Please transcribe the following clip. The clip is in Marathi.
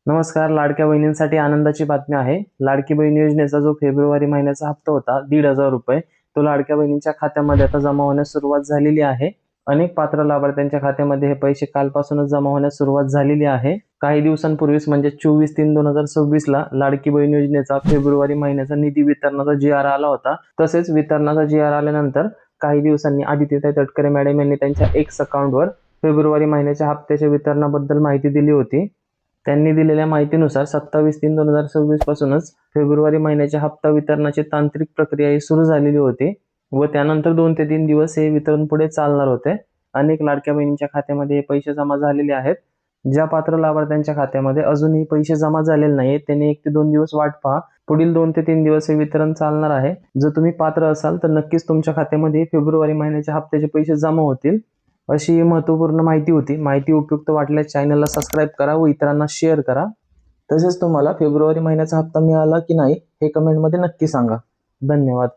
नमस्कार. लाडक्या बहिणींसाठी आनंदाची बातमी आहे. लाडकी बहीण योजनेचा जो फेब्रुवारी महिन्याचा हप्ता होता 1,500 रुपये, तो लाडक्या बहिणींच्या खात्यामध्ये आता जमा होण्यास सुरुवात झालेली आहे. अनेक पात्र लाभार्थ्यांच्या खात्यामध्ये हे पैसे कालपासूनच जमा होण्यास सुरुवात झालेली आहे. काही दिवसांपूर्वीच म्हणजे 24/3/2026 ला लाडकी बहीण योजनेचा फेब्रुवारी महिन्याचा निधी वितरणाचा जी.आर. आला होता. तसेच वितरणाचा जी.आर. आल्यानंतर काही दिवसांनी आदित्यताई तटकरे मॅडम यांनी त्यांच्या एक्स अकाउंटवर फेब्रुवारी महिन्याच्या हप्त्याच्या वितरणाबद्दल माहिती दिली होती. त्यांनी दिलेल्या माहितीनुसार 27/3/2026 पासूनच फेब्रुवारी महिन्याच्या हप्ता वितरणाची तांत्रिक प्रक्रिया सुरू झालेली होती व त्यानंतर 2 ते 3 दिवस हे वितरण पुढे चालणार होते. अनेक लाडक्या बहिणींच्या खात्यामध्ये हे पैसे जमा झालेले आहेत. ज्या पात्र लाभार्थ्यांच्या खात्यामध्ये अजूनही पैसे जमा झालेले नाहीत त्यांनी 1 ते 2 दिवस वाट पहा. पुढील 2 ते 3 दिवस हे वितरण चालणार आहे. जर तुम्ही पात्र असाल तर नक्कीच तुमच्या खात्यामध्ये फेब्रुवारी महिन्याच्या हप्त्याचे पैसे जमा होतील. अशी महत्त्वपूर्ण माहिती होती. माहिती उपयुक्त वाटल्यास चॅनलला सबस्क्राईब करा व इतरांना शेअर करा. तसेच तुम्हाला फेब्रुवारी महिन्याचा हप्ता मिळाला की नाही हे कमेंटमध्ये नक्की सांगा. धन्यवाद.